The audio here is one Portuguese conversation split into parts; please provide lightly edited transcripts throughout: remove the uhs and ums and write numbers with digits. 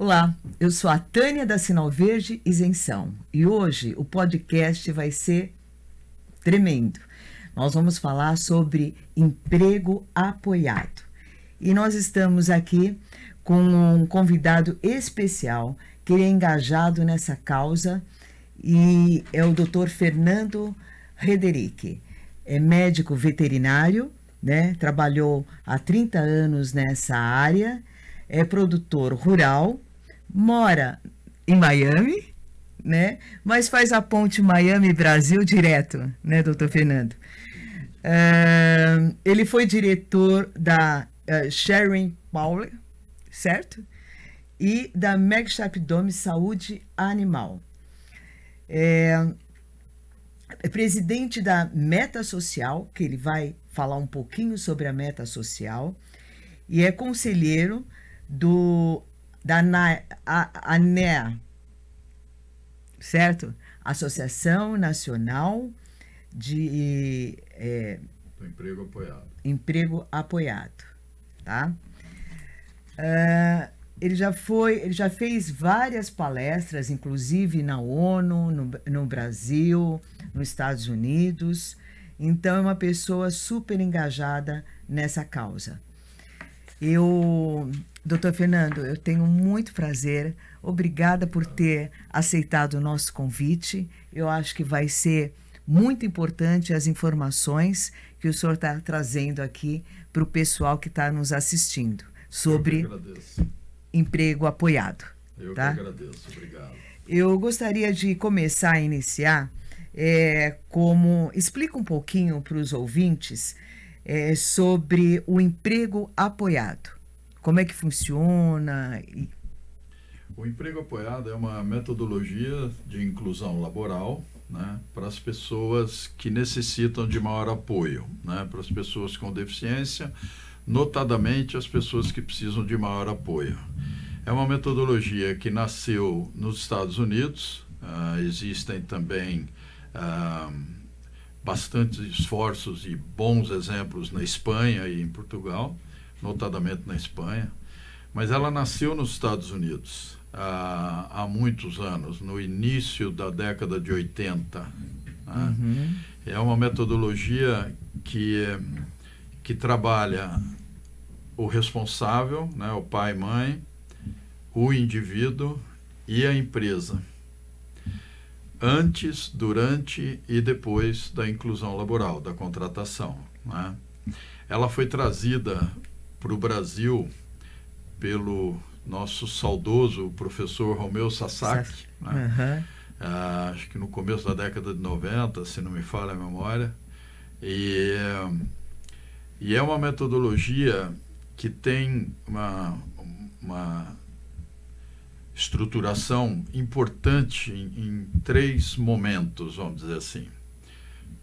Olá, eu sou a Tânia da Sinal Verde Isenção e hoje o podcast vai ser tremendo. Nós vamos falar sobre emprego apoiado e nós estamos aqui com um convidado especial que é engajado nessa causa e é o Dr. Fernando Rederick. É médico veterinário, né? Trabalhou há 30 anos nessa área, é produtor rural, mora em Miami, né? Mas faz a ponte Miami-Brasil direto, né, doutor Fernando? Ele foi diretor da Sharon Paul, certo? E da Megshop Dome Saúde Animal. É presidente da Meta Social, que ele vai falar um pouquinho sobre a Meta Social, e é conselheiro da ANEA, certo? Associação Nacional de Emprego Apoiado, tá? Ele já fez várias palestras, inclusive na ONU, no Brasil, nos Estados Unidos. Então, é uma pessoa super engajada nessa causa. Doutor Fernando, eu tenho muito prazer. Obrigada por ter aceitado o nosso convite. Eu acho que vai ser muito importante as informações que o senhor está trazendo aqui para o pessoal que está nos assistindo sobre emprego apoiado. Tá? Que agradeço, obrigado. Eu gostaria de começar a iniciar explica um pouquinho para os ouvintes sobre o emprego apoiado. Como é que funciona? O emprego apoiado é uma metodologia de inclusão laboral, né, para as pessoas que necessitam de maior apoio, né, para as pessoas com deficiência, notadamente as pessoas que precisam de maior apoio. É uma metodologia que nasceu nos Estados Unidos, existem também bastantes esforços e bons exemplos na Espanha e em Portugal, notadamente na Espanha, mas ela nasceu nos Estados Unidos há muitos anos, no início da década de 80. Né? Uhum. É uma metodologia que trabalha o responsável, né, o pai e mãe, o indivíduo e a empresa, antes, durante e depois da inclusão laboral, da contratação. Né? Ela foi trazida para o Brasil pelo nosso saudoso professor Romeu Sasaki, né? Acho que no começo da década de 90, se não me falha a memória, e é uma metodologia que tem uma estruturação importante em 3 momentos, vamos dizer assim.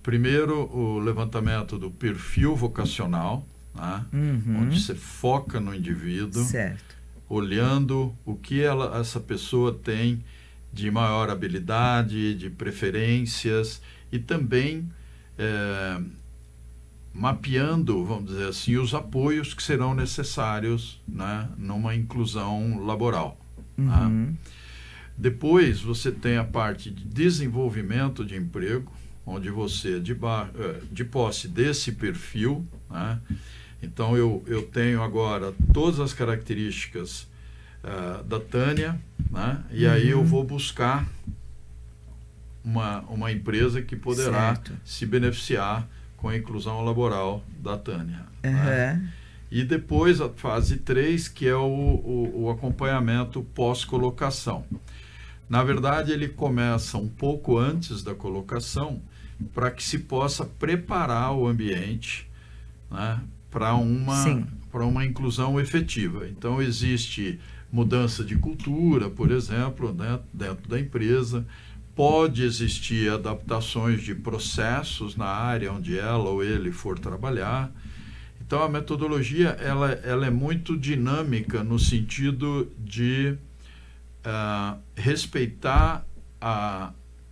Primeiro, o levantamento do perfil vocacional, né? Onde você foca no indivíduo, certo, olhando o que essa pessoa tem de maior habilidade, de preferências, e também mapeando, vamos dizer assim, os apoios que serão necessários, né, numa inclusão laboral. Né? Depois você tem a parte de desenvolvimento de emprego, onde você, de posse desse perfil, né? Então eu tenho agora todas as características da Tânia, né? E aí eu vou buscar uma empresa que poderá se beneficiar com a inclusão laboral da Tânia. Né? E depois a fase 3, que é o acompanhamento pós-colocação. Na verdade, ele começa um pouco antes da colocação, para que se possa preparar o ambiente, né, para uma inclusão efetiva. Então, existe mudança de cultura, por exemplo, né, dentro da empresa. Pode existir adaptações de processos na área onde ela ou ele for trabalhar. Então, a metodologia ela é muito dinâmica no sentido de respeitar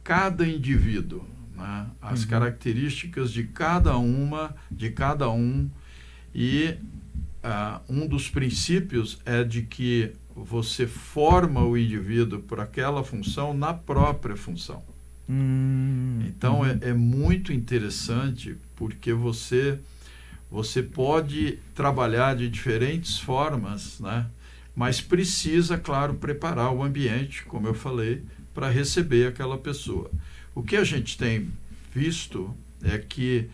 cada indivíduo, né? As características de cada um, e um dos princípios é de que você forma o indivíduo para aquela função na própria função. Então, é muito interessante, porque você pode trabalhar de diferentes formas, né? Mas precisa, claro, preparar o ambiente, como eu falei, para receber aquela pessoa. O que a gente tem visto é que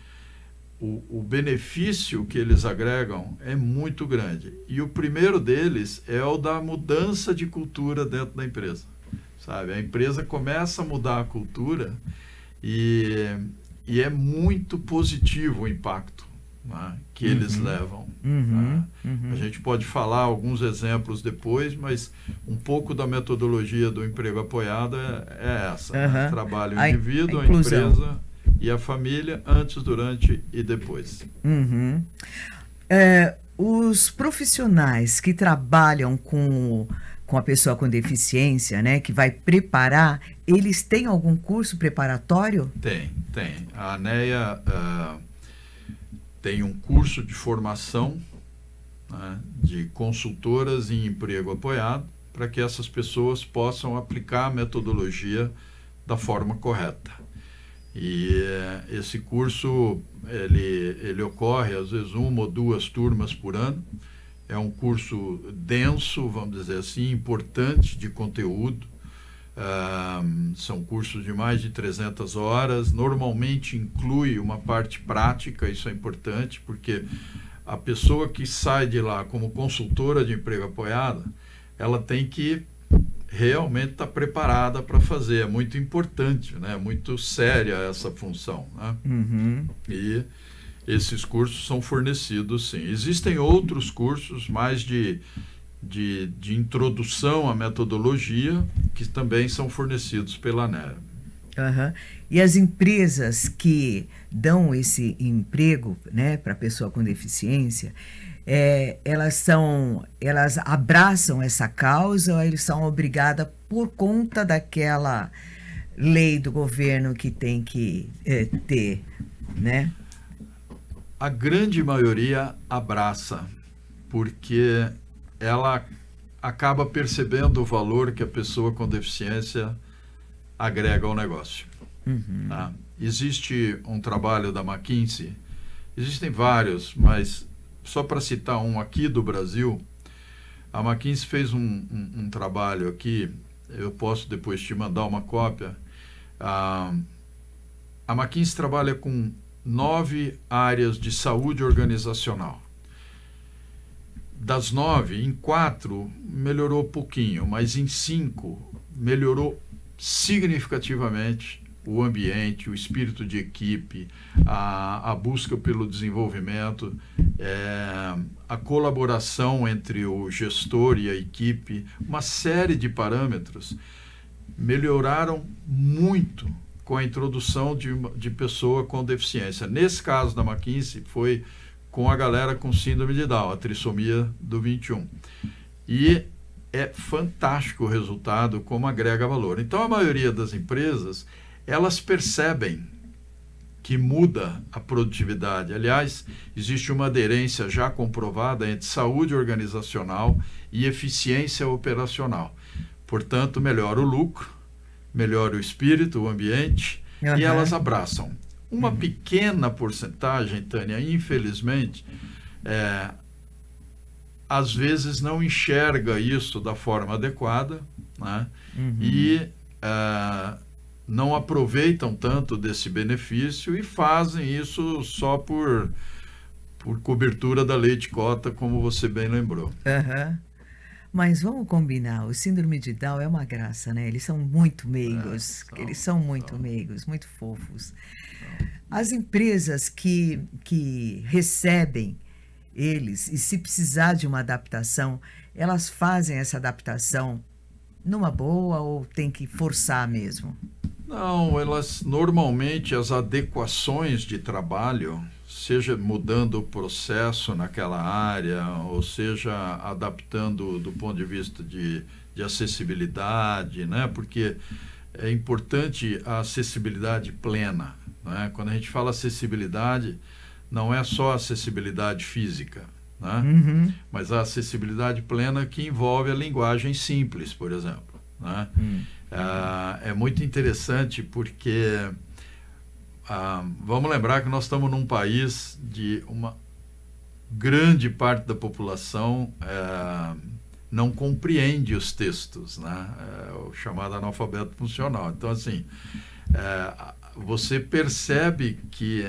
o benefício que eles agregam é muito grande. E o primeiro deles é o da mudança de cultura dentro da empresa. Sabe? A empresa começa a mudar a cultura e é muito positivo o impacto, né, que eles levam. A gente pode falar alguns exemplos depois, mas um pouco da metodologia do emprego apoiado é essa. Né? Trabalha o indivíduo, a empresa e a família, antes, durante e depois. Os profissionais que trabalham com a pessoa com deficiência, né, que vai preparar, eles têm algum curso preparatório? Tem. A ANEA tem um curso de formação, né, de consultoras em emprego apoiado, para que essas pessoas possam aplicar a metodologia da forma correta. E esse curso, ele ocorre, às vezes, 1 ou 2 turmas por ano. É um curso denso, vamos dizer assim, importante de conteúdo. São cursos de mais de 300 horas. Normalmente inclui uma parte prática, isso é importante, porque a pessoa que sai de lá como consultora de emprego apoiado, ela tem que realmente estar preparada para fazer. É muito importante, né? É muito séria essa função, né? E esses cursos são fornecidos, sim. Existem outros cursos mais de introdução à metodologia que também são fornecidos pela ANEA. E as empresas que dão esse emprego, né, para a pessoa com deficiência, elas abraçam essa causa, ou eles são obrigadas por conta daquela lei do governo que tem que ter, né? A grande maioria abraça, porque ela acaba percebendo o valor que a pessoa com deficiência agrega ao negócio. Tá? Existe um trabalho da McKinsey, existem vários, mas só para citar um aqui do Brasil, a McKinsey fez um trabalho aqui, eu posso depois te mandar uma cópia. A McKinsey trabalha com 9 áreas de saúde organizacional. Das 9, em 4 melhorou pouquinho, mas em 5 melhorou significativamente o ambiente, o espírito de equipe, a busca pelo desenvolvimento, a colaboração entre o gestor e a equipe, uma série de parâmetros melhoraram muito com a introdução de pessoa com deficiência. Nesse caso da McKinsey, foi com a galera com síndrome de Down, a trissomia do 21. E é fantástico o resultado, como agrega valor. Então, a maioria das empresas, elas percebem que muda a produtividade. Aliás, existe uma aderência já comprovada entre saúde organizacional e eficiência operacional. Portanto, melhora o lucro, melhora o espírito, o ambiente, e elas abraçam. Uma pequena porcentagem, Tânia, infelizmente, às vezes não enxerga isso da forma adequada, né? E não aproveitam tanto desse benefício e fazem isso só por cobertura da lei de cota, como você bem lembrou. Mas vamos combinar, o síndrome de Down é uma graça, né? Eles são muito meigos, eles são muito meigos, muito fofos. As empresas que recebem eles, e se precisar de uma adaptação, elas fazem essa adaptação numa boa ou tem que forçar mesmo? Não, elas normalmente, as adequações de trabalho, seja mudando o processo naquela área, ou seja adaptando do ponto de vista de acessibilidade, né? Porque é importante a acessibilidade plena, né? Quando a gente fala acessibilidade, não é só acessibilidade física, né? Mas a acessibilidade plena que envolve a linguagem simples, por exemplo, né? É muito interessante porque vamos lembrar que nós estamos num país de uma grande parte da população não compreende os textos, né? O chamado analfabeto funcional. Então, assim, você percebe que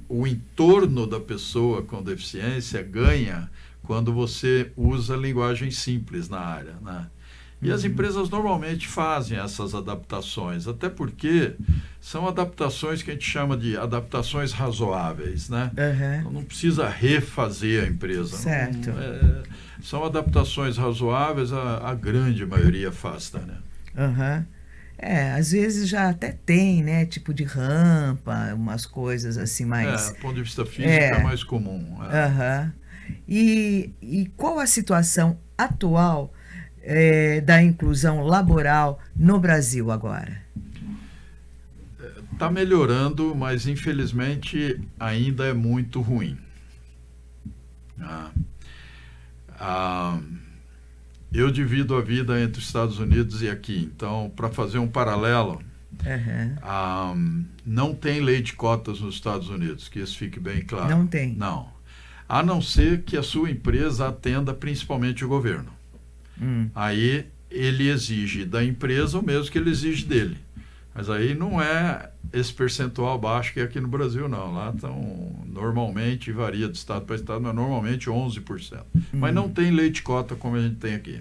o entorno da pessoa com deficiência ganha quando você usa linguagem simples na área, né? E as empresas normalmente fazem essas adaptações, até porque são adaptações que a gente chama de adaptações razoáveis, né? Então, não precisa refazer a empresa. Certo. São adaptações razoáveis, a grande maioria faz, tá, né? Às vezes já até tem, né? Tipo de rampa, umas coisas assim mais... do ponto de vista físico é mais comum. E qual a situação atual da inclusão laboral no Brasil agora? Está melhorando, mas infelizmente ainda é muito ruim. Eu divido a vida entre os Estados Unidos e aqui, então, para fazer um paralelo, não tem lei de cotas nos Estados Unidos, que isso fique bem claro. Não tem? Não. A não ser que a sua empresa atenda principalmente o governo. Aí ele exige da empresa o mesmo que ele exige dele. Mas aí não é esse percentual baixo que é aqui no Brasil, não. Lá normalmente, varia de estado para estado, mas normalmente 11%. Mas não tem lei de cota como a gente tem aqui.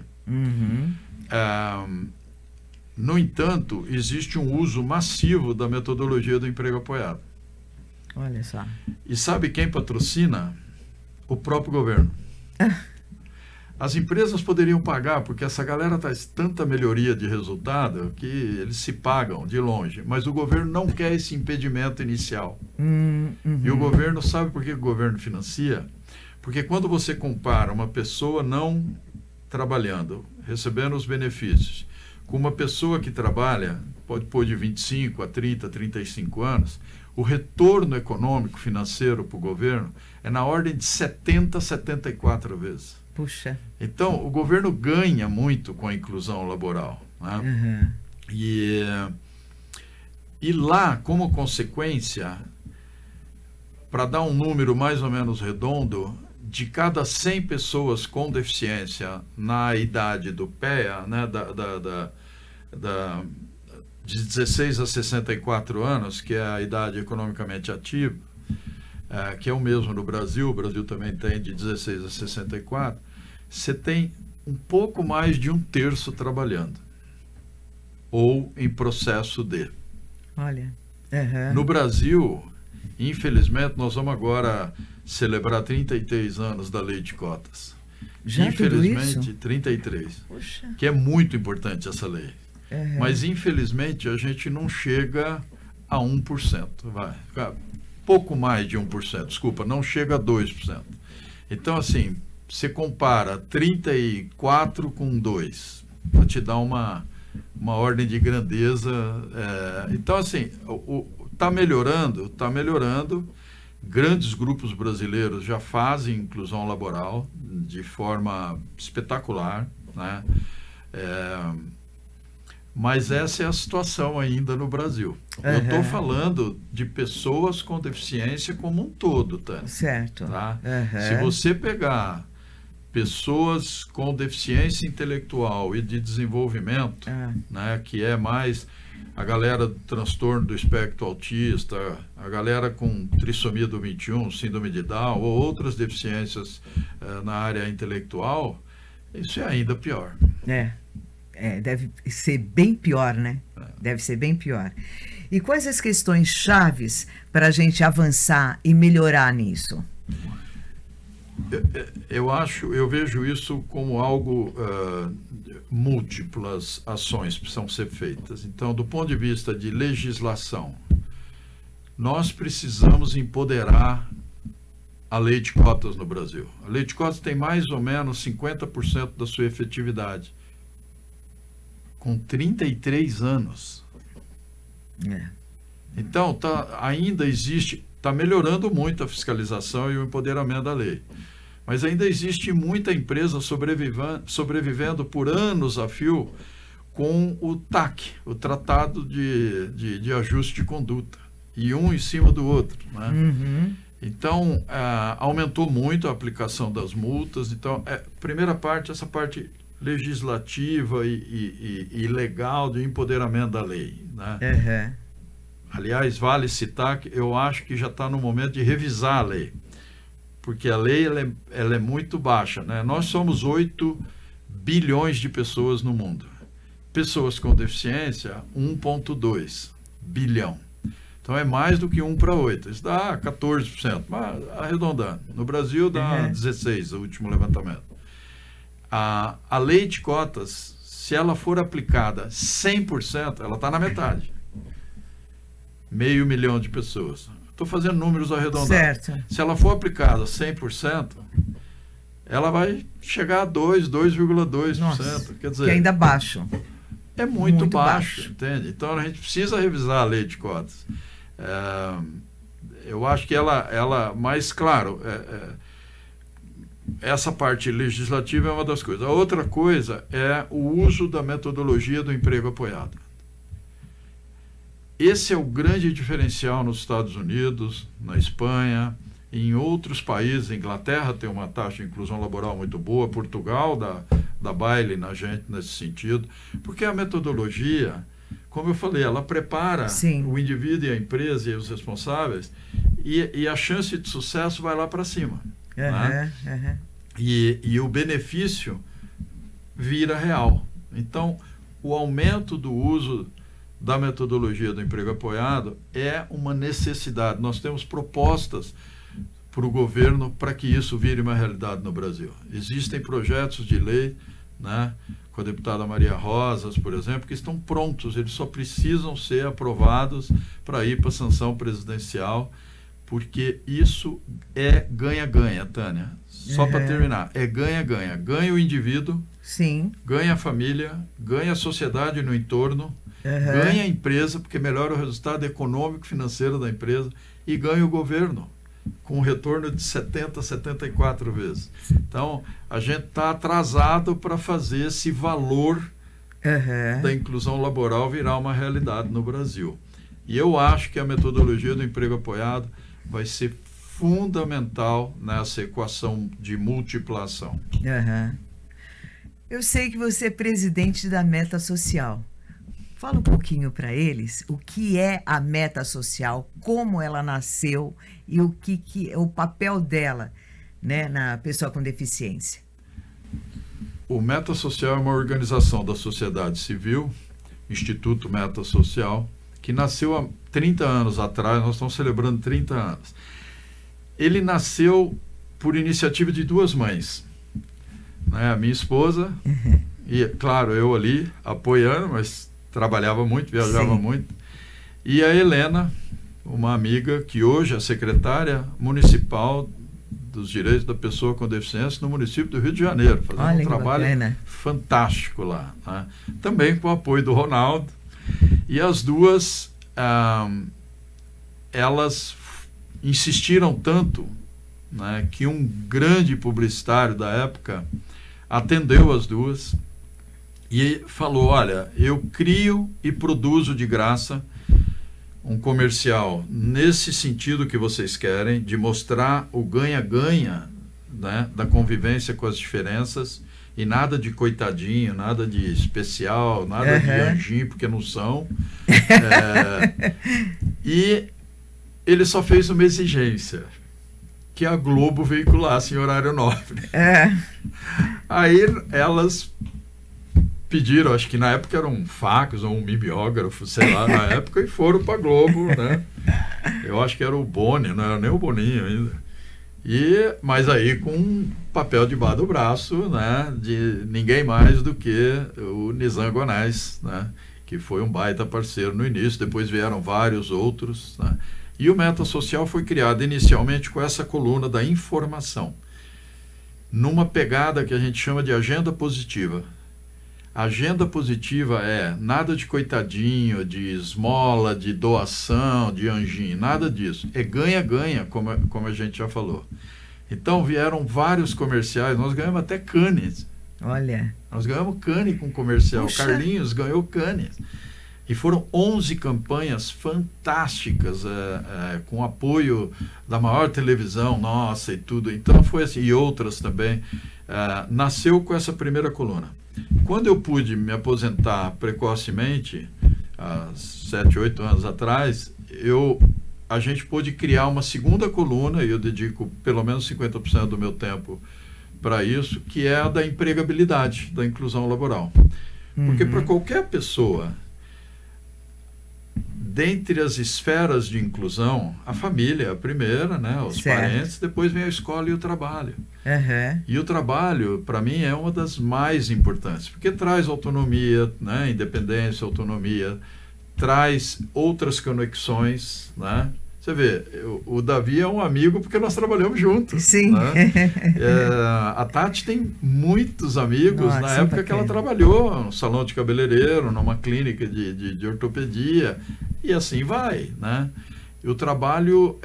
No entanto, existe um uso massivo da metodologia do emprego apoiado. Olha só. E sabe quem patrocina? O próprio governo. As empresas poderiam pagar, porque essa galera traz tanta melhoria de resultado que eles se pagam de longe. Mas o governo não quer esse impedimento inicial. E o governo, sabe por que o governo financia? Porque quando você compara uma pessoa não trabalhando, recebendo os benefícios, com uma pessoa que trabalha, pode pôr de 25 a 30, 35 anos, o retorno econômico financeiro para o governo é na ordem de 70, 74 vezes. Puxa. Então, o governo ganha muito com a inclusão laboral, né? E lá, como consequência, para dar um número mais ou menos redondo, de cada 100 pessoas com deficiência na idade do PEA, né, de 16 a 64 anos, que é a idade economicamente ativa, que é o mesmo no Brasil, o Brasil também tem de 16 a 64, você tem um pouco mais de 1/3 trabalhando, ou em processo de. Olha. No Brasil, infelizmente, nós vamos agora celebrar 33 anos da lei de cotas. Já infelizmente, tudo isso? 33. Puxa. Que é muito importante essa lei. Mas, infelizmente, a gente não chega a 1%. Pouco mais de 1%, desculpa, não chega a 2%. Então, assim, você compara 34 com 2, para te dar uma ordem de grandeza. Então, assim, está melhorando. Grandes grupos brasileiros já fazem inclusão laboral de forma espetacular, né? Mas essa é a situação ainda no Brasil. Eu estou falando de pessoas com deficiência como um todo, Tânia. Certo. Tá? Se você pegar pessoas com deficiência intelectual e de desenvolvimento, né, que é mais a galera do transtorno do espectro autista, a galera com trissomia do 21, síndrome de Down ou outras deficiências na área intelectual, isso é ainda pior. Deve ser bem pior, né? Deve ser bem pior. E quais as questões chaves para a gente avançar e melhorar nisso? Eu vejo isso como algo, múltiplas ações precisam ser feitas. Então, do ponto de vista de legislação, nós precisamos empoderar a lei de cotas no Brasil. A lei de cotas tem mais ou menos 50% da sua efetividade, com 33 anos. Então, ainda existe, está melhorando muito a fiscalização e o empoderamento da lei. mas ainda existe muita empresa sobrevivendo por anos a fio com o TAC, o Tratado de Ajuste de Conduta, e um em cima do outro, né? Uhum. Então, aumentou muito a aplicação das multas. Então, primeira parte, essa parte legislativa e legal de empoderamento da lei, né? Uhum. Aliás, vale citar que eu acho que já está no momento de revisar a lei, porque a lei ela é muito baixa, né? Nós somos 8 bilhões de pessoas no mundo. Pessoas com deficiência, 1,2 bilhão. Então é mais do que 1 para 8. Isso dá 14%, mas arredondando. No Brasil dá 16%, o último levantamento. A lei de cotas, se ela for aplicada 100%, ela está na metade. 500 mil de pessoas. Estou fazendo números arredondados. Certo. Se ela for aplicada 100%, ela vai chegar a 2,2%. Quer dizer, que ainda baixo. É muito baixo, entende? Então a gente precisa revisar a lei de cotas. Eu acho que ela mais claro, essa parte legislativa é uma das coisas. A outra coisa é o uso da metodologia do emprego apoiado. Esse é o grande diferencial nos Estados Unidos, na Espanha, em outros países. A Inglaterra tem uma taxa de inclusão laboral muito boa, Portugal dá baile na gente nesse sentido, porque a metodologia, como eu falei, ela prepara o indivíduo e a empresa e os responsáveis, e a chance de sucesso vai lá para cima. Né? E o benefício vira real. Então, o aumento do uso da metodologia do emprego apoiado é uma necessidade. Nós temos propostas para o governo para que isso vire uma realidade no Brasil. Existem projetos de lei, né, com a deputada Maria Rosas, por exemplo, que estão prontos, eles só precisam ser aprovados para ir para a sanção presidencial, porque isso é ganha-ganha, Tânia. Só para terminar, é ganha-ganha. Ganha o indivíduo, ganha a família, ganha a sociedade no entorno, ganha a empresa, porque melhora o resultado econômico e financeiro da empresa, e ganha o governo, com um retorno de 70, 74 vezes. Então, a gente está atrasado para fazer esse valor da inclusão laboral virar uma realidade no Brasil. E eu acho que a metodologia do emprego apoiado vai ser fundamental nessa equação de multiplicação. Eu sei que você é presidente da Meta Social. Fala um pouquinho para eles o que é a Meta Social, como ela nasceu e o que é o papel dela, né, na pessoa com deficiência. O Meta Social é uma organização da sociedade civil, Instituto Meta Social, que nasceu há 30 anos atrás, nós estamos celebrando 30 anos. Ele nasceu por iniciativa de duas mães, né? A minha esposa e, claro, eu ali apoiando, mas trabalhava muito, viajava muito, e a Helena, uma amiga que hoje é secretária municipal dos direitos da pessoa com deficiência no município do Rio de Janeiro, fazendo um trabalho fantástico lá, né? Também com o apoio do Ronaldo, e as duas elas insistiram tanto, né, que um grande publicitário da época atendeu as duas e falou: olha, eu crio e produzo de graça um comercial nesse sentido que vocês querem, de mostrar o ganha-ganha, né, da convivência com as diferenças, e nada de coitadinho, nada de especial, nada de anjinho, porque não são. E ele só fez uma exigência, que a Globo veiculasse em horário nobre. Aí elas pediram, acho que na época era um fax ou um mimeógrafo, sei lá, na época, e foram para a Globo, né? Eu acho que era o Boni, não era nem o Boninho ainda. Mas aí com um papel debaixo do braço, né, de ninguém mais do que o Nizam Gonais, né, que foi um baita parceiro no início, depois vieram vários outros, né? E o Meta Social foi criado inicialmente com essa coluna da informação, numa pegada que a gente chama de agenda positiva. A agenda positiva é nada de coitadinho, de esmola, de doação, de anjinho, nada disso. É ganha-ganha, como a gente já falou. Então vieram vários comerciais, nós ganhamos até Cannes. Olha. Nós ganhamos Cannes com comercial. Puxa. Carlinhos ganhou Cannes. E foram 11 campanhas fantásticas, com apoio da maior televisão nossa e tudo. Então foi assim, e outras também. Nasceu com essa primeira coluna. Quando eu pude me aposentar precocemente, há 7, 8 anos atrás, a gente pôde criar uma segunda coluna, e eu dedico pelo menos 50% do meu tempo para isso, que é a da empregabilidade, da inclusão laboral. Porque para qualquer pessoa, dentre as esferas de inclusão, a família é a primeira, né? Os parentes, depois vem a escola e o trabalho. E o trabalho, para mim, é uma das mais importantes, porque traz autonomia, né? Independência, autonomia, traz outras conexões, né? Você vê, o Davi é um amigo porque nós trabalhamos juntos. Sim. Né? A Tati tem muitos amigos. Nossa, na época que ela trabalhou no salão de cabeleireiro, numa clínica de ortopedia, e assim vai, né? E o trabalho,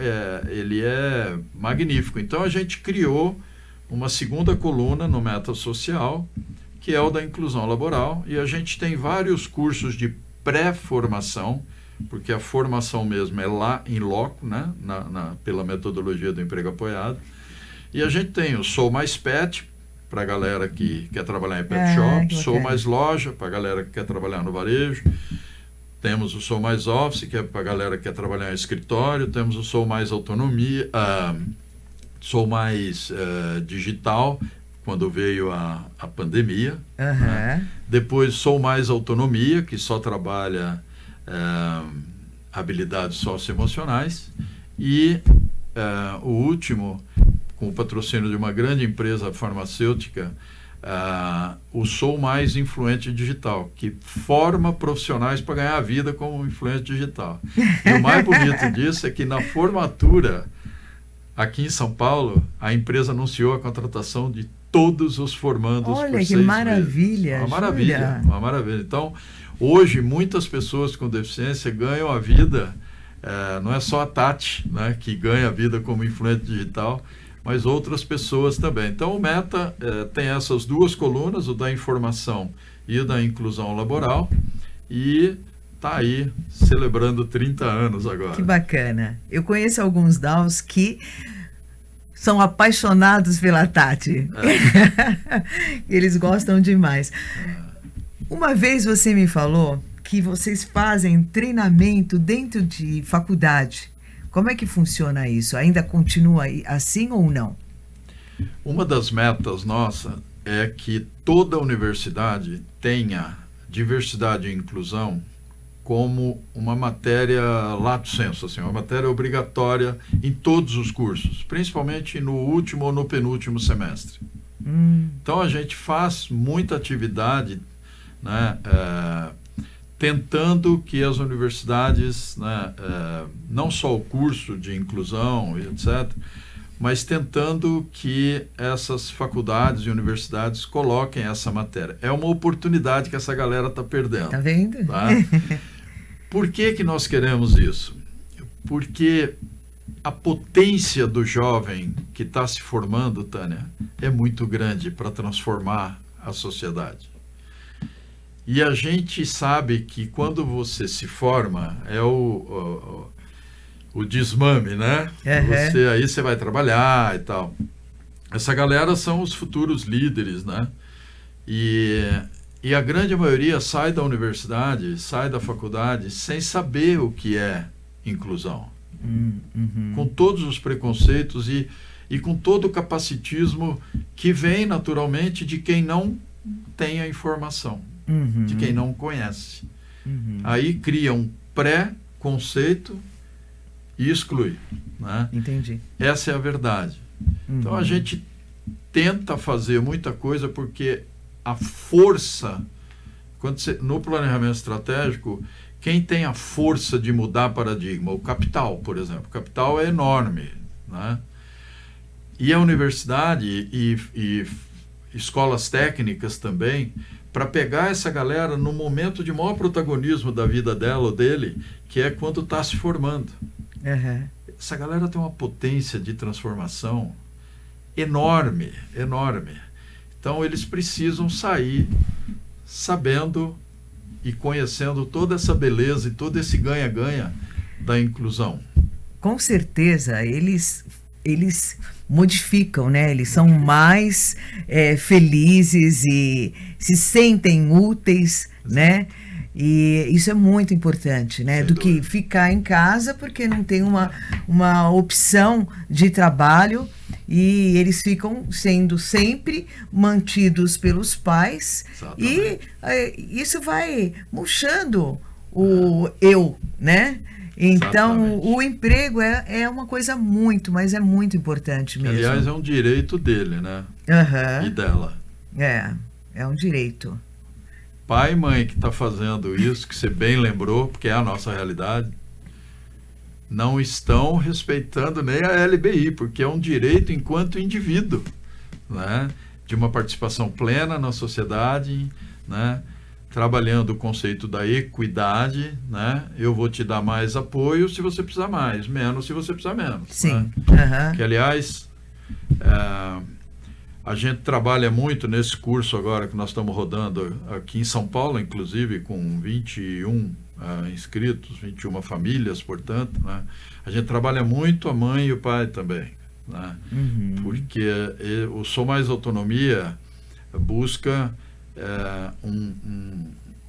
ele é magnífico. Então, a gente criou uma segunda coluna no Meta Social, que é o da inclusão laboral, e a gente tem vários cursos de pré-formação, porque a formação mesmo é lá em loco, né? Pela metodologia do emprego apoiado. E a gente tem o Sou Mais Pet, para a galera que quer trabalhar em pet shop, Sou Mais Loja, para a galera que quer trabalhar no varejo. Temos o Sou Mais Office, que é para a galera que quer trabalhar em escritório. Temos o Sou Mais Autonomia, Sou Mais Digital, quando veio a pandemia. Né? Depois Sou Mais Autonomia, que só trabalha habilidades socioemocionais, e o último, com o patrocínio de uma grande empresa farmacêutica, o Sou Mais Influente Digital, que forma profissionais para ganhar a vida como influente digital. E o mais bonito disso é que na formatura aqui em São Paulo, a empresa anunciou a contratação de todos os formandos. Olha, que maravilha! Uma maravilha, uma maravilha. Então, hoje, muitas pessoas com deficiência ganham a vida, não é só a Tati, né, que ganha a vida como influente digital, mas outras pessoas também. Então, o Meta tem essas duas colunas, o da informação e o da inclusão laboral, e está aí celebrando 30 anos agora. Que bacana. Eu conheço alguns DAOs que são apaixonados pela Tati. Eles gostam demais. Uma vez você me falou que vocês fazem treinamento dentro de faculdade. Como é que funciona isso? Ainda continua assim ou não? Uma das metas nossa é que toda universidade tenha diversidade e inclusão como uma matéria lato sensu, assim, uma matéria obrigatória em todos os cursos, principalmente no último ou no penúltimo semestre. Então a gente faz muita atividade, né, tentando que as universidades, né, não só o curso de inclusão, etc., mas tentando que essas faculdades e universidades coloquem essa matéria. É uma oportunidade que essa galera está perdendo. Tá vendo? Tá? Por que nós queremos isso? Porque a potência do jovem que está se formando, Tânia, é muito grande para transformar a sociedade. E a gente sabe que quando você se forma, é o desmame, né? Aí você vai trabalhar e tal. Essa galera são os futuros líderes, né? E a grande maioria sai da universidade, sai da faculdade sem saber o que é inclusão. Com todos os preconceitos e com todo o capacitismo que vem naturalmente de quem não tem a informação, de quem não conhece. Aí cria um pré-conceito e exclui, né? Entendi. Essa é a verdade. Então a gente tenta fazer muita coisa porque a força, no planejamento estratégico, quem tem a força de mudar paradigma, o capital, por exemplo, o capital é enorme, né? E a universidade e escolas técnicas também, para pegar essa galera no momento de maior protagonismo da vida dela ou dele, que é quando está se formando. Essa galera tem uma potência de transformação enorme, enorme. Então, eles precisam sair sabendo e conhecendo toda essa beleza e todo esse ganha-ganha da inclusão. Com certeza, eles modificam, né? Eles são mais felizes e se sentem úteis, né? E isso é muito importante, né? Do que ficar em casa porque não tem uma opção de trabalho e eles ficam sendo sempre mantidos pelos pais. Exatamente. E isso vai murchando o eu, né? Então, exatamente, o emprego é uma coisa mas é muito importante mesmo. Aliás, é um direito dele, né? Uhum. E dela. É um direito. Pai e mãe que está fazendo isso, que você bem lembrou, porque é a nossa realidade, não estão respeitando nem a LBI, porque é um direito enquanto indivíduo, né? De uma participação plena na sociedade, né? Trabalhando o conceito da equidade, né? Eu vou te dar mais apoio se você precisar mais, menos se você precisar menos. Sim. Né? Uhum. Que, aliás, a gente trabalha muito nesse curso agora que nós estamos rodando aqui em São Paulo, inclusive com 21 inscritos, 21 famílias, portanto, né? A gente trabalha muito a mãe e o pai também, né? Uhum. Porque o Sou Mais Autonomia busca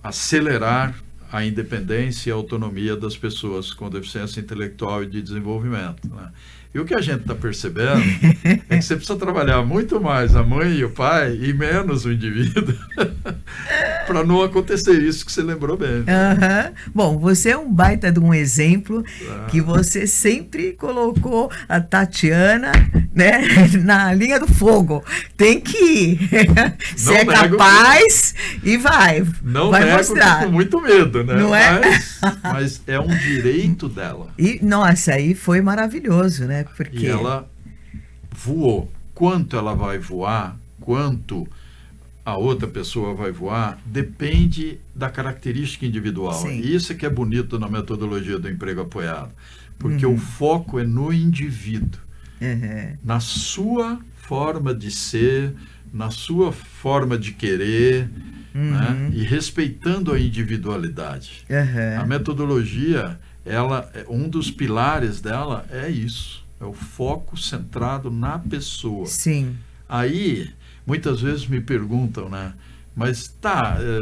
acelerar a independência e a autonomia das pessoas com deficiência intelectual e de desenvolvimento, né? E o que a gente está percebendo é que você precisa trabalhar muito mais a mãe e o pai e menos o indivíduo para não acontecer isso que você lembrou bem. Uhum. Bom, você é um baita de um exemplo que você sempre colocou a Tatiana, né, na linha do fogo. Tem que ir. Você é capaz e vai. Não vai nego, mostrar. Com muito medo, né? Não é? Mas é um direito dela. E, nossa, aí foi maravilhoso, né? Porque... E ela voou. Quanto ela vai voar, quanto a outra pessoa vai voar, depende da característica individual. Sim. E isso é que é bonito na metodologia do emprego apoiado. Porque o foco é no indivíduo. Na sua forma de ser, na sua forma de querer, né? E respeitando a individualidade. A metodologia, um dos pilares dela é isso. É o foco centrado na pessoa. Sim. Aí, muitas vezes me perguntam, né? Mas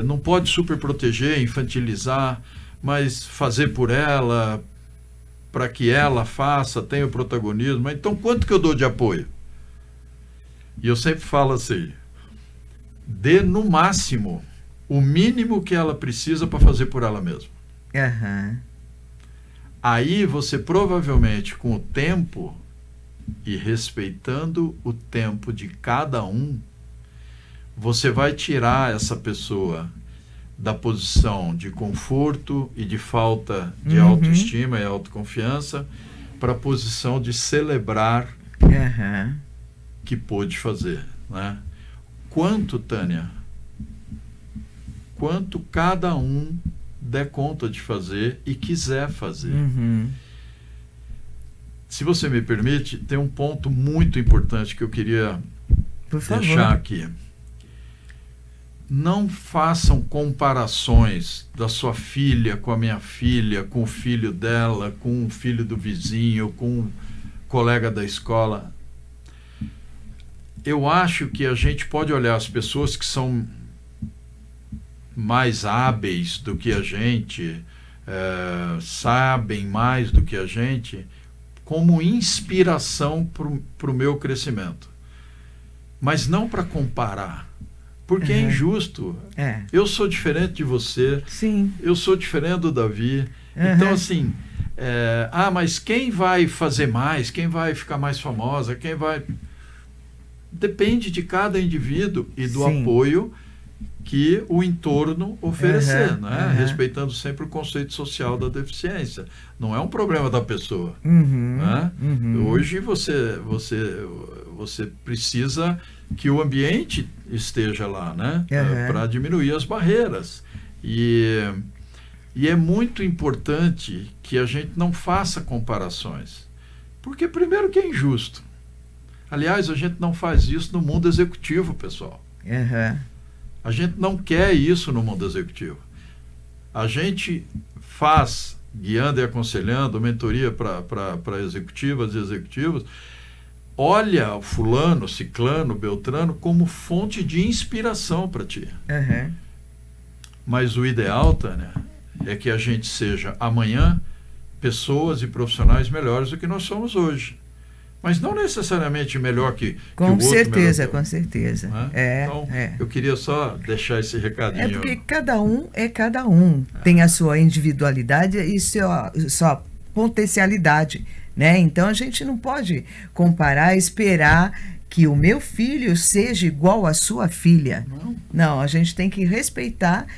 não pode superproteger, infantilizar, mas fazer por ela, para que ela faça, tenha o protagonismo. Então, quanto que eu dou de apoio? E eu sempre falo assim, dê no máximo o mínimo que ela precisa para fazer por ela mesma. Aí você provavelmente, com o tempo e respeitando o tempo de cada um, você vai tirar essa pessoa da posição de conforto e de falta de autoestima e autoconfiança para a posição de celebrar que pôde fazer, né? Quanto, Tânia? Quanto cada um der conta de fazer e quiser fazer. Se você me permite, tem um ponto muito importante que eu queria deixar aqui. Não façam comparações da sua filha com a minha filha, com o filho dela, com o filho do vizinho, com o colega da escola. Eu acho que a gente pode olhar as pessoas que são mais hábeis do que a gente, sabem mais do que a gente, como inspiração para o meu crescimento. Mas não para comparar, porque é injusto. Eu sou diferente de você, Sim. Eu sou diferente do Davi. Então, assim, mas quem vai fazer mais? Quem vai ficar mais famosa? Quem vai... Depende de cada indivíduo e do apoio que o entorno oferecer, né? Respeitando sempre o conceito social da deficiência. Não é um problema da pessoa. Né? Hoje você precisa que o ambiente esteja lá, né? Para diminuir as barreiras. E é muito importante que a gente não faça comparações. Porque, primeiro, que é injusto. Aliás, a gente não faz isso no mundo executivo, pessoal. A gente não quer isso no mundo executivo. A gente faz, guiando e aconselhando, mentoria para executivas e executivos, olha o fulano, ciclano, beltrano como fonte de inspiração para ti. Mas o ideal, Tânia, é que a gente seja amanhã pessoas e profissionais melhores do que nós somos hoje. Mas não necessariamente melhor que o outro. Com certeza. Então, eu queria só deixar esse recadinho. Porque cada um é cada um. Tem a sua individualidade e sua potencialidade, né? Então, a gente não pode comparar, esperar que o meu filho seja igual à sua filha. Não, a gente tem que respeitar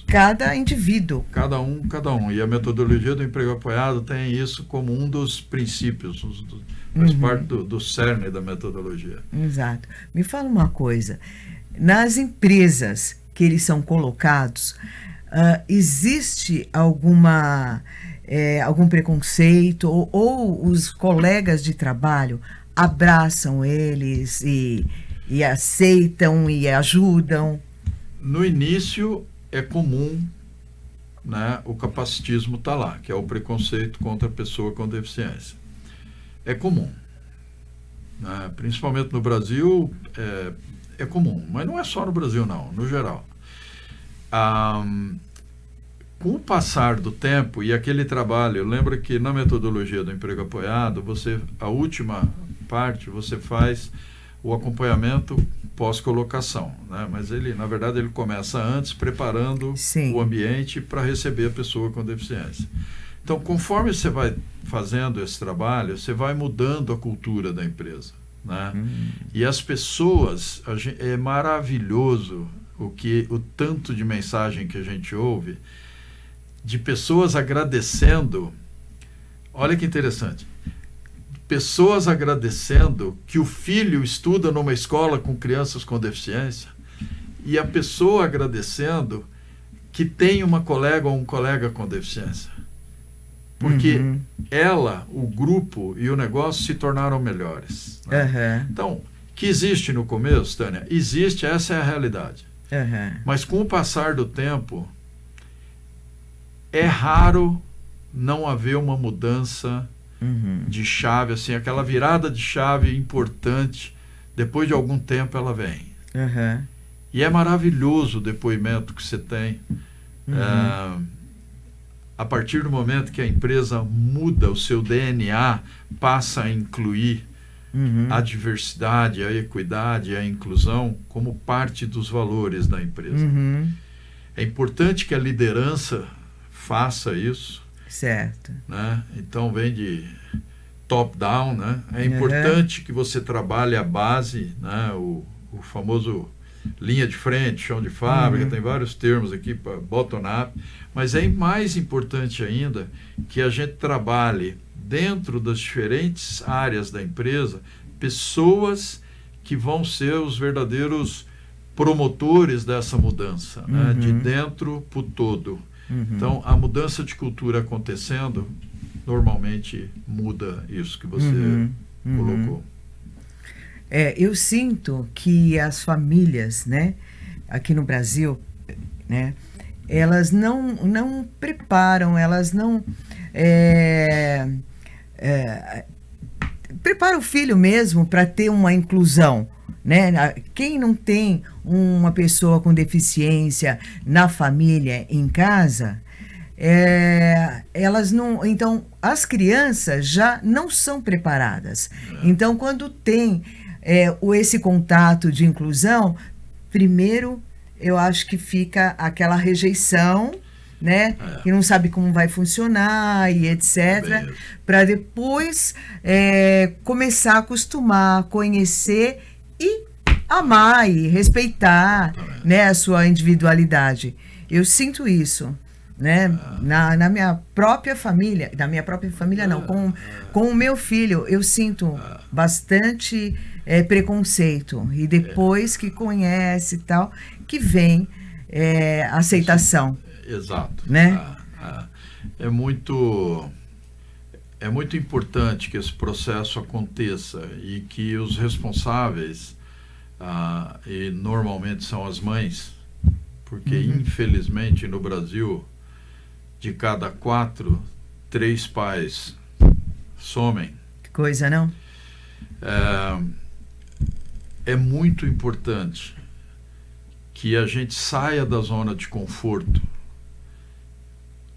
cada indivíduo. Cada um. E a metodologia do emprego apoiado tem isso como um dos princípios, faz parte do cerne da metodologia. Exato. Me fala uma coisa. Nas empresas que eles são colocados, existe algum preconceito ou os colegas de trabalho abraçam eles e aceitam e ajudam? No início é comum, né, o capacitismo está lá, que é o preconceito contra a pessoa com deficiência. É comum, né? Principalmente no Brasil é comum, mas não é só no Brasil não, no geral. Com o passar do tempo e aquele trabalho, lembra que na metodologia do emprego apoiado, a última parte, você faz o acompanhamento pós-colocação, né? Mas na verdade, ele começa antes, preparando o ambiente para receber a pessoa com deficiência. Então, conforme você vai fazendo esse trabalho, você vai mudando a cultura da empresa, né? E as pessoas, é maravilhoso o tanto de mensagem que a gente ouve de pessoas agradecendo. Olha que interessante. Pessoas agradecendo que o filho estuda numa escola com crianças com deficiência e a pessoa agradecendo que tem uma colega ou um colega com deficiência. Porque o grupo e o negócio se tornaram melhores, né? Então, que existe no começo, Tânia? Existe, essa é a realidade. Mas com o passar do tempo, é raro não haver uma mudança de chave, assim, aquela virada de chave importante, depois de algum tempo ela vem. E é maravilhoso o depoimento que você tem. A partir do momento que a empresa muda o seu DNA, passa a incluir a diversidade, a equidade, a inclusão como parte dos valores da empresa. É importante que a liderança faça isso. Certo. Né? Então vem de top-down, né? É importante que você trabalhe a base, né? O famoso linha de frente, chão de fábrica, tem vários termos aqui para bottom-up, mas é mais importante ainda que a gente trabalhe dentro das diferentes áreas da empresa pessoas que vão ser os verdadeiros promotores dessa mudança, né? De dentro para o todo. Então, a mudança de cultura acontecendo, normalmente muda isso que você colocou. Eu sinto que as famílias, né, aqui no Brasil, né, elas não preparam, elas não preparam o filho mesmo para ter uma inclusão, né? Quem não tem uma pessoa com deficiência na família, em casa, elas não. Então, as crianças já não são preparadas. Então, quando tem esse contato de inclusão, primeiro eu acho que fica aquela rejeição, né? Que não sabe como vai funcionar e etc. Para depois começar a acostumar, conhecer e amar e respeitar, né, a sua individualidade. Eu sinto isso, né? Na minha própria família, não, com o meu filho, eu sinto bastante preconceito. E depois que conhece e tal, que vem aceitação. Exato. Né? É muito é muito importante que esse processo aconteça e que os responsáveis, e normalmente são as mães, porque infelizmente no Brasil, de cada 4, 3 pais somem. Que coisa, não? É muito importante que a gente saia da zona de conforto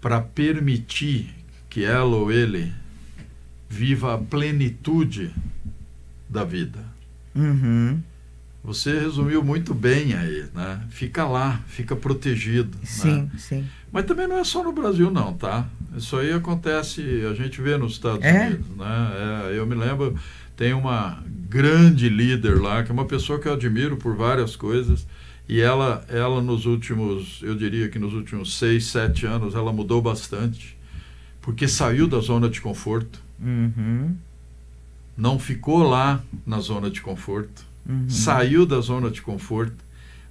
para permitir que ela ou ele viva a plenitude da vida. Você resumiu muito bem aí, né? Fica lá, fica protegido. Sim, né? sim. Mas também não é só no Brasil não, tá? Isso aí acontece, a gente vê nos Estados Unidos, né? Eu me lembro, tem uma grande líder lá, que é uma pessoa que eu admiro por várias coisas, e ela nos últimos, eu diria que nos últimos 6, 7 anos, ela mudou bastante, porque saiu da zona de conforto, não ficou lá na zona de conforto, saiu da zona de conforto,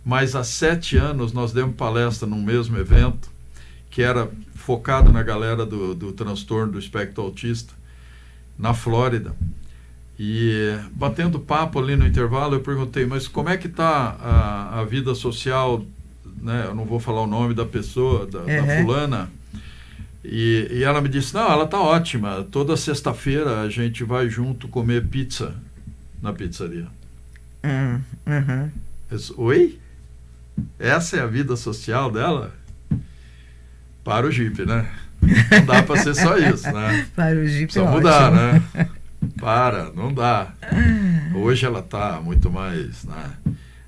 mas há 7 anos nós demos palestra num mesmo evento, que era focado na galera do transtorno do espectro autista, na Flórida. E batendo papo ali no intervalo, eu perguntei, mas como é que está a vida social, né? Eu não vou falar o nome da pessoa, da fulana. E ela me disse, não, ela está ótima, toda sexta-feira a gente vai junto comer pizza na pizzaria. Eu disse, oi? Essa é a vida social dela? Para o Jeep, né? Não dá para ser só isso, né? Para o Jeep só mudar, né? Não dá. Hoje ela está muito mais, né?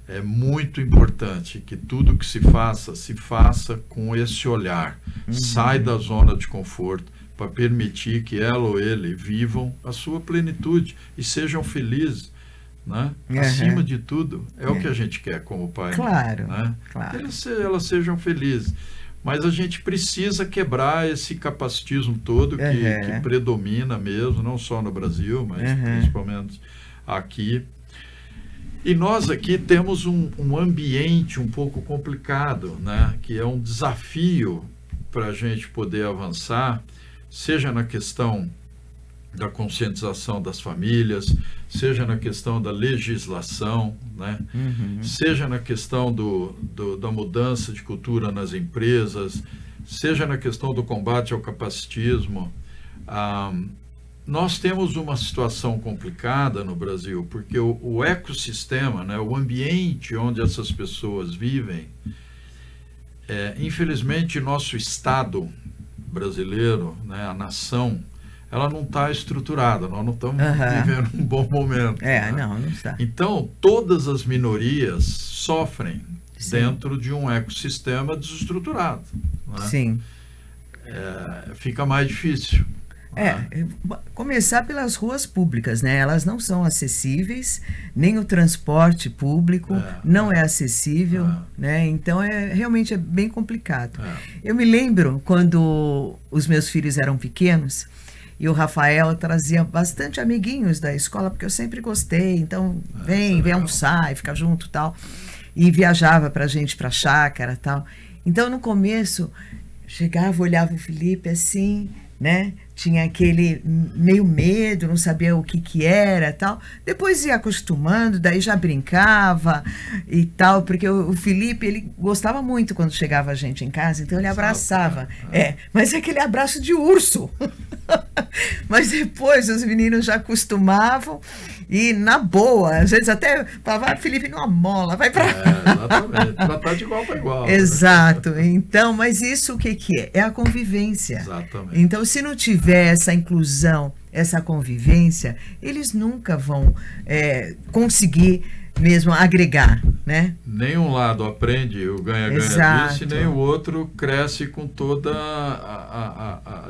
É muito importante que tudo que se faça com esse olhar. Sai da zona de conforto para permitir que ela ou ele vivam a sua plenitude e sejam felizes, né? Acima de tudo, é o que a gente quer como pai. Claro, né? claro. Elas sejam felizes. Mas a gente precisa quebrar esse capacitismo todo que predomina mesmo, não só no Brasil, mas principalmente aqui. E nós aqui temos um ambiente um pouco complicado, né? Que é um desafio para a gente poder avançar, seja na questão da conscientização das famílias, seja na questão da legislação, né? Seja na questão da mudança de cultura nas empresas, seja na questão do combate ao capacitismo. Nós temos uma situação complicada no Brasil, porque o ecossistema, né, o ambiente onde essas pessoas vivem, infelizmente, nosso Estado brasileiro, né, a nação, ela não está estruturada, nós não estamos vivendo um bom momento. Né? Não está. Então, todas as minorias sofrem dentro de um ecossistema desestruturado. Né? Sim. Fica mais difícil. Começar pelas ruas públicas, né? Elas não são acessíveis, nem o transporte público não é acessível, né? Então realmente é bem complicado. Eu me lembro quando os meus filhos eram pequenos e o Rafael trazia bastante amiguinhos da escola, porque eu sempre gostei, então vem almoçar e ficar junto e tal, e viajava pra gente pra chácara e tal. Então no começo chegava, olhava o Felipe assim, né? Tinha aquele meio medo, não sabia o que era tal. Depois ia acostumando, daí já brincava e tal, porque o Felipe, ele gostava muito quando chegava a gente em casa, então ele abraçava. Mas é aquele abraço de urso. Mas depois os meninos já acostumavam e na boa, às vezes até falava, Felipe, não amola, vai pra... Exatamente, tratar de igual para igual. Exato, então, mas isso o que é? É a convivência. Exatamente. Então, se não tiver essa inclusão, essa convivência, eles nunca vão conseguir mesmo agregar, né? Nem um lado aprende o ganha-ganha disso, e nem o outro cresce com toda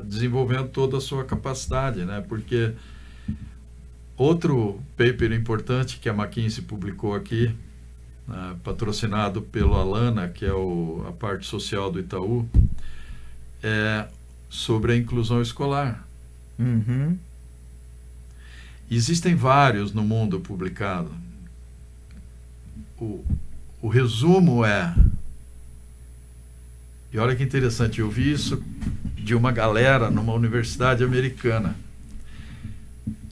desenvolvendo toda a sua capacidade, né? Porque outro paper importante que a McKinsey publicou aqui, patrocinado pelo Alana, que é a parte social do Itaú, é sobre a inclusão escolar. Existem vários no mundo publicados. O resumo e olha que interessante, eu vi isso de uma galera numa universidade americana.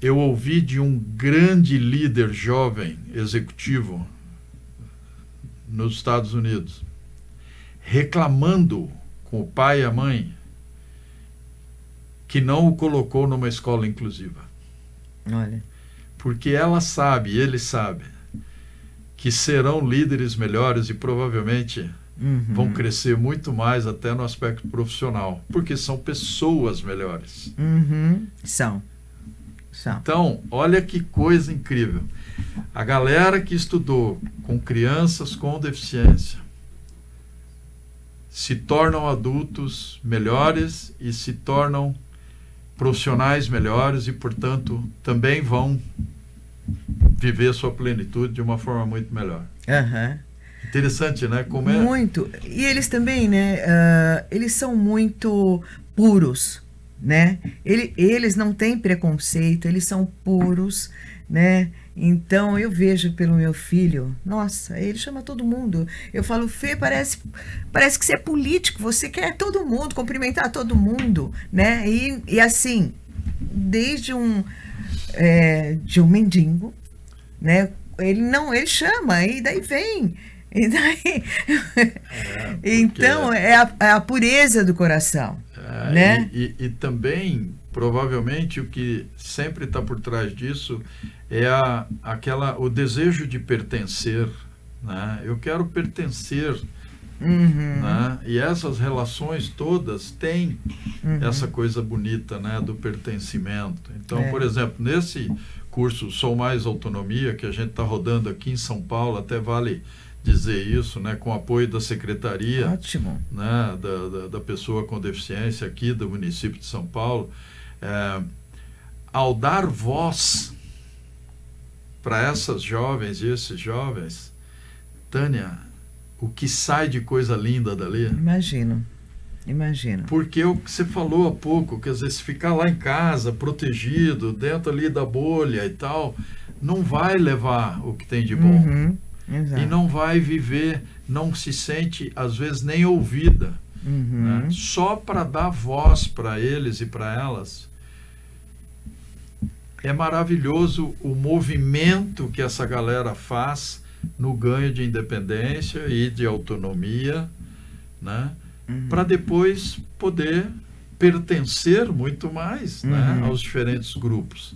eu ouvi de um grande líder jovem executivo nos Estados Unidos, reclamando com o pai e a mãe que não o colocou numa escola inclusiva. Olha. Porque ela sabe, ele sabe, que serão líderes melhores e provavelmente vão crescer muito mais até no aspecto profissional, porque são pessoas melhores. São. Então, olha que coisa incrível. A galera que estudou com crianças com deficiência se tornam adultos melhores e se tornam profissionais melhores e, portanto, também vão viver sua plenitude de uma forma muito melhor. Interessante, né? Como é... Muito. E eles também, né? Eles são muito puros, né? Eles não têm preconceito, eles são puros, né? Então, eu vejo pelo meu filho, nossa, ele chama todo mundo. Eu falo, Fê, parece que você é político, você quer todo mundo, cumprimentar todo mundo, né? E assim, desde de um mendigo, né? Ele chama, e daí vem. E daí... Então, é a pureza do coração, né? E também, provavelmente, o que sempre está por trás disso é o desejo de pertencer, né? Eu quero pertencer, né? E essas relações todas têm essa coisa bonita, né? Do pertencimento. Então, por exemplo, nesse curso Sou Mais Autonomia, que a gente está rodando aqui em São Paulo, até vale dizer isso, né? Com apoio da Secretaria, ótimo, né? Da pessoa com deficiência aqui do município de São Paulo, ao dar voz para essas jovens e esses jovens, Tânia, o que sai de coisa linda dali? Imagino. Porque o que você falou há pouco, quer dizer, se ficar lá em casa, protegido, dentro ali da bolha e tal, não vai levar o que tem de bom. Exato. E não vai viver, não se sente, às vezes, nem ouvida. Né? Só para dar voz para eles e para elas. É maravilhoso o movimento que essa galera faz no ganho de independência e de autonomia, né? Para depois poder pertencer muito mais, né? Aos diferentes grupos.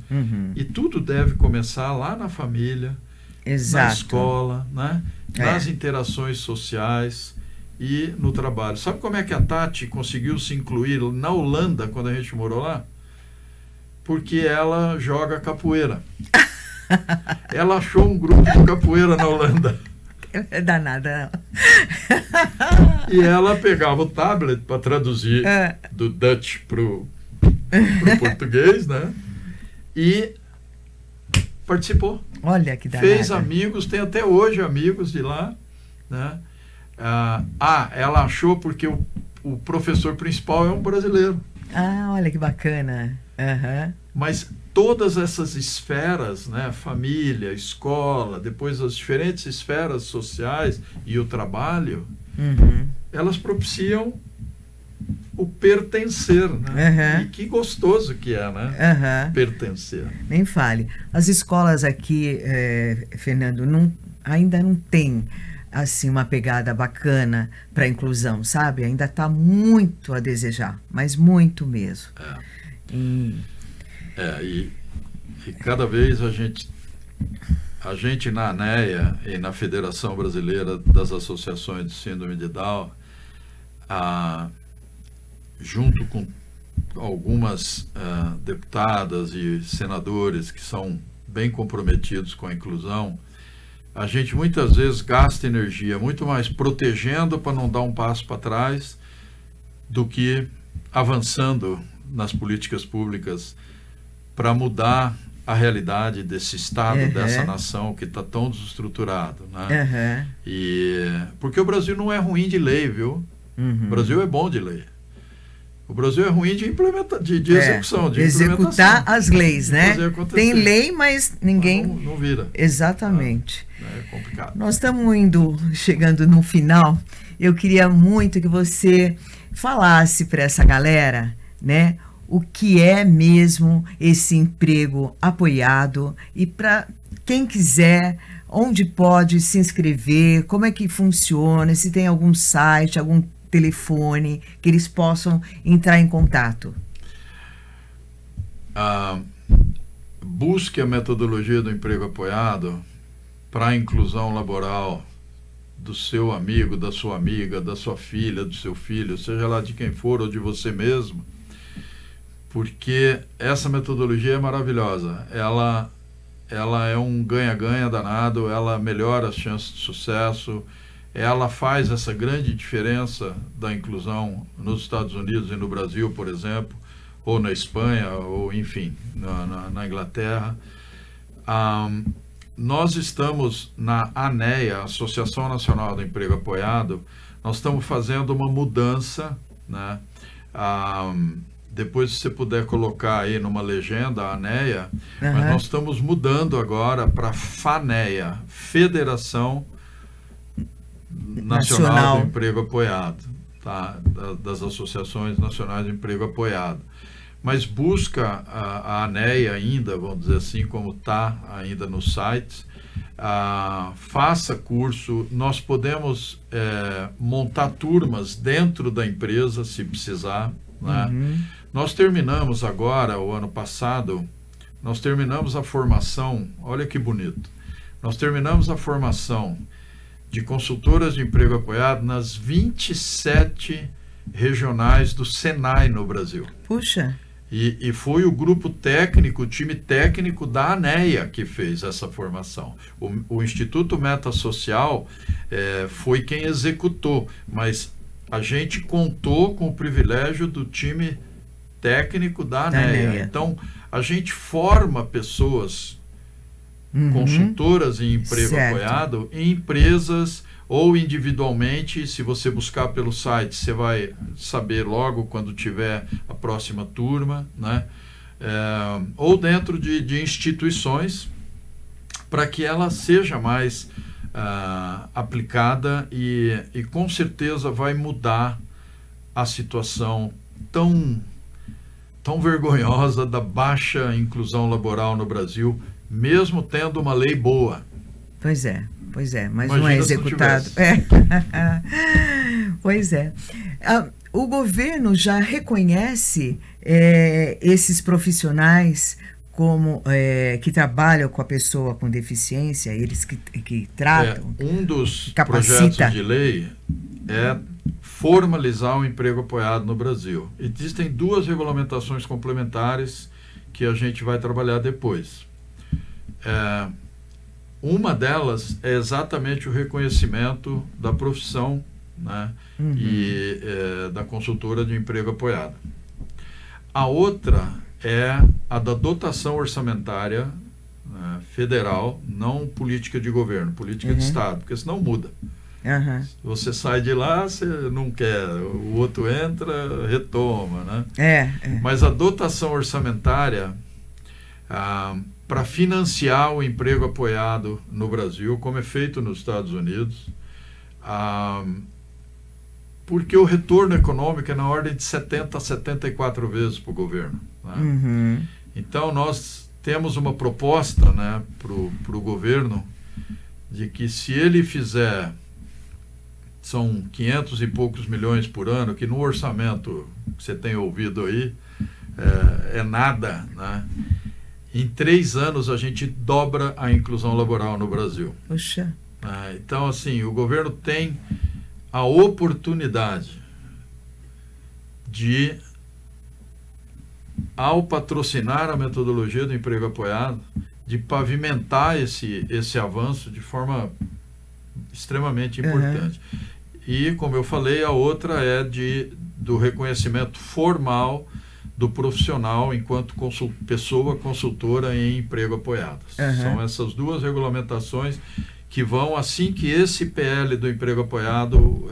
E tudo deve começar lá na família, na escola, né? Nas interações sociais e no trabalho. Sabe como é que a Tati conseguiu se incluir na Holanda quando a gente morou lá? Porque ela joga capoeira. Ela achou um grupo de capoeira na Holanda. É danada, não. E ela pegava o tablet para traduzir do Dutch pro português, né? E participou. Olha que danada. Fez amigos, tem até hoje amigos de lá, né? Ela achou porque o professor principal é um brasileiro. Olha que bacana. Mas todas essas esferas, né, família, escola, depois as diferentes esferas sociais e o trabalho, elas propiciam o pertencer, né? E que gostoso que é, né? Pertencer. Nem fale. As escolas aqui, Fernando, ainda não tem assim uma pegada bacana para a inclusão, sabe? Ainda está muito a desejar, mas muito mesmo. E cada vez a gente na ANEA e na Federação Brasileira das Associações de Síndrome de Down, junto com algumas deputadas e senadores que são bem comprometidos com a inclusão, a gente muitas vezes gasta energia muito mais protegendo para não dar um passo para trás do que avançando nas políticas públicas para mudar a realidade desse Estado, dessa nação que está tão desestruturado, né? Porque o Brasil não é ruim de lei, viu? O Brasil é bom de lei. O Brasil é ruim de execução, de executar as leis, né? Tem lei, mas ninguém... Não vira. Exatamente. É complicado. Nós estamos chegando no final. Eu queria muito que você falasse para essa galera, né? o que é mesmo esse emprego apoiado e para quem quiser, onde pode se inscrever, como é que funciona, se tem algum site, algum telefone que eles possam entrar em contato. Busque a metodologia do emprego apoiado para a inclusão laboral do seu amigo, da sua amiga, da sua filha, do seu filho, seja lá de quem for ou de você mesmo, porque essa metodologia é maravilhosa. Ela é um ganha-ganha danado, ela melhora as chances de sucesso, ela faz essa grande diferença da inclusão nos Estados Unidos e no Brasil, por exemplo, ou na Espanha, ou enfim, na Inglaterra. Nós estamos na ANEA, Associação Nacional do Emprego Apoiado, nós estamos fazendo uma mudança, né? Depois, se você puder colocar aí numa legenda a ANEA, mas nós estamos mudando agora para FANEA, Federação Nacional do Emprego Apoiado, tá? Das Associações Nacionais de Emprego Apoiado. Mas busca a ANEA ainda, vamos dizer assim, como está ainda no site, faça curso, nós podemos montar turmas dentro da empresa, se precisar, né? Nós terminamos agora, o ano passado, nós terminamos a formação, olha que bonito, nós terminamos a formação de consultoras de emprego apoiado nas 27 regionais do Senai no Brasil. Puxa! E foi o grupo técnico, o time técnico da ANEA que fez essa formação. O Instituto Meta Social foi quem executou, mas a gente contou com o privilégio do time técnico da ANEA. Então, a gente forma pessoas consultoras em emprego apoiado em empresas ou individualmente. Se você buscar pelo site, você vai saber logo quando tiver a próxima turma, né? Ou dentro de instituições, para que ela seja mais aplicada e com certeza vai mudar a situação tão vergonhosa da baixa inclusão laboral no Brasil, mesmo tendo uma lei boa. Pois é, mas imagina, não é executado. Pois é. O governo já reconhece esses profissionais como que trabalham com a pessoa com deficiência, eles que tratam, um dos projetos de lei é formalizar o emprego apoiado no Brasil. Existem duas regulamentações complementares que a gente vai trabalhar depois. Uma delas é exatamente o reconhecimento da profissão, né? E da consultora de emprego apoiado. A outra é a da dotação orçamentária, né, federal, não política de governo, política de Estado, porque senão muda. Você sai de lá, você não quer, o outro entra, retoma, né? Mas a dotação orçamentária para financiar o emprego apoiado no Brasil, como é feito nos Estados Unidos, porque o retorno econômico é na ordem de 70 a 74 vezes para o governo, né? Então, nós temos uma proposta, né, para o governo de que, se ele fizer, são 500 e poucos milhões por ano, que no orçamento que você tem ouvido aí é nada, né? Em 3 anos a gente dobra a inclusão laboral no Brasil. Puxa. Então, assim, o governo tem a oportunidade de, ao patrocinar a metodologia do emprego apoiado, de pavimentar esse avanço de forma extremamente importante. E, como eu falei, a outra é do reconhecimento formal do profissional enquanto pessoa consultora em emprego apoiado. São essas duas regulamentações que vão assim que esse PL do emprego apoiado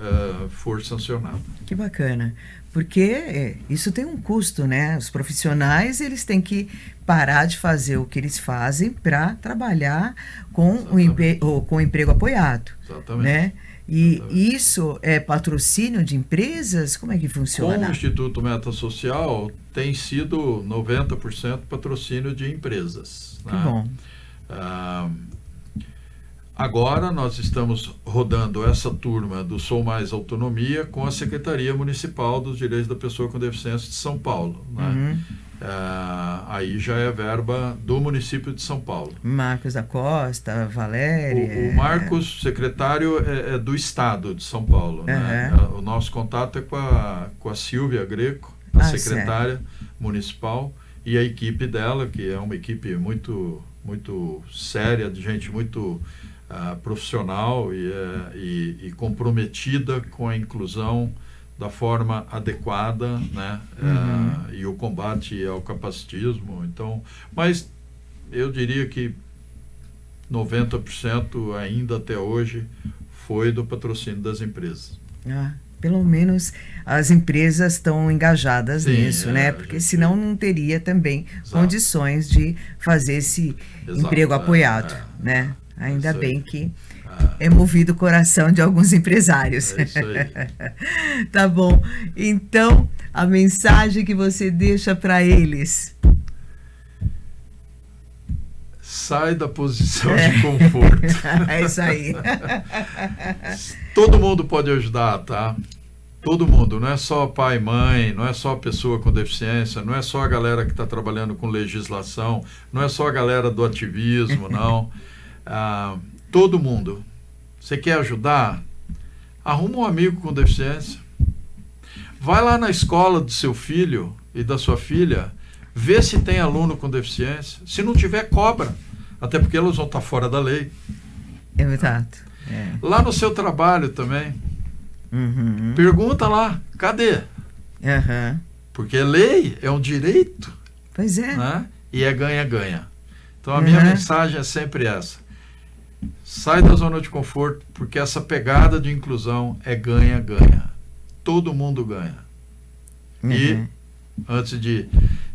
for sancionado. Que bacana, porque isso tem um custo, né? Os profissionais, eles têm que parar de fazer o que eles fazem para trabalhar com o emprego apoiado. Exatamente. Né? E isso é patrocínio de empresas? Como é que funciona? Com o Instituto Meta Social, tem sido 90% patrocínio de empresas. Que bom. Agora nós estamos rodando essa turma do Sou Mais Autonomia com a Secretaria Municipal dos Direitos da Pessoa com Deficiência de São Paulo. Né? Aí já é verba do município de São Paulo. Marcos da Costa, Valéria... O Marcos, secretário, é do Estado de São Paulo. Né? O nosso contato é com a Silvia Greco, a secretária municipal, e a equipe dela, que é uma equipe muito, muito séria, de gente muito profissional e comprometida com a inclusão da forma adequada, né? E o combate ao capacitismo. Então, mas eu diria que 90% ainda até hoje foi do patrocínio das empresas. Pelo menos as empresas estão engajadas nisso, né? Porque senão não teria também condições de fazer esse emprego apoiado, né? Ainda bem que é movido o coração de alguns empresários. É isso aí. Tá bom. Então, a mensagem que você deixa para eles. Sai da posição de conforto. É isso aí. Todo mundo pode ajudar, tá? Todo mundo, não é só pai e mãe, não é só a pessoa com deficiência, não é só a galera que está trabalhando com legislação, não é só a galera do ativismo, não. Todo mundo. Você quer ajudar? Arruma um amigo com deficiência. Vai lá na escola do seu filho e da sua filha, vê se tem aluno com deficiência. Se não tiver, cobra. Até porque elas vão estar fora da lei. Exato. Lá no seu trabalho também. Pergunta lá, cadê? Porque lei é um direito. Pois é. Né? E é ganha-ganha. Então a minha mensagem é sempre essa. Sai da zona de conforto, porque essa pegada de inclusão é ganha-ganha. Todo mundo ganha. E, antes de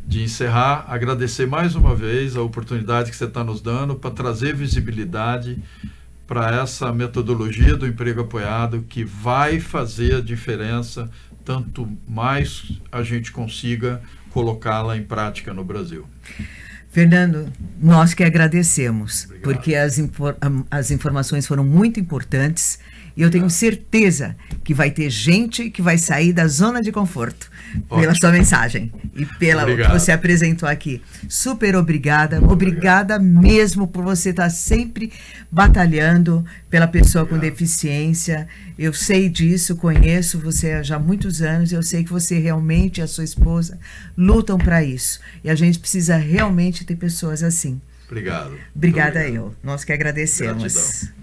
encerrar, agradecer mais uma vez a oportunidade que você está nos dando para trazer visibilidade para essa metodologia do emprego apoiado, que vai fazer a diferença, tanto mais a gente consiga colocá-la em prática no Brasil. Fernando, nós que agradecemos. Obrigado. Porque as informações foram muito importantes e eu tenho certeza que vai ter gente que vai sair da zona de conforto pela sua mensagem e pela que você apresentou aqui. Super obrigada. Obrigada mesmo por você estar sempre batalhando pela pessoa com deficiência. Eu sei disso, conheço você há já muitos anos, eu sei que você realmente e a sua esposa lutam para isso. E a gente precisa realmente ter pessoas assim. Obrigado. Obrigada eu. Nós que agradecemos. Gratidão.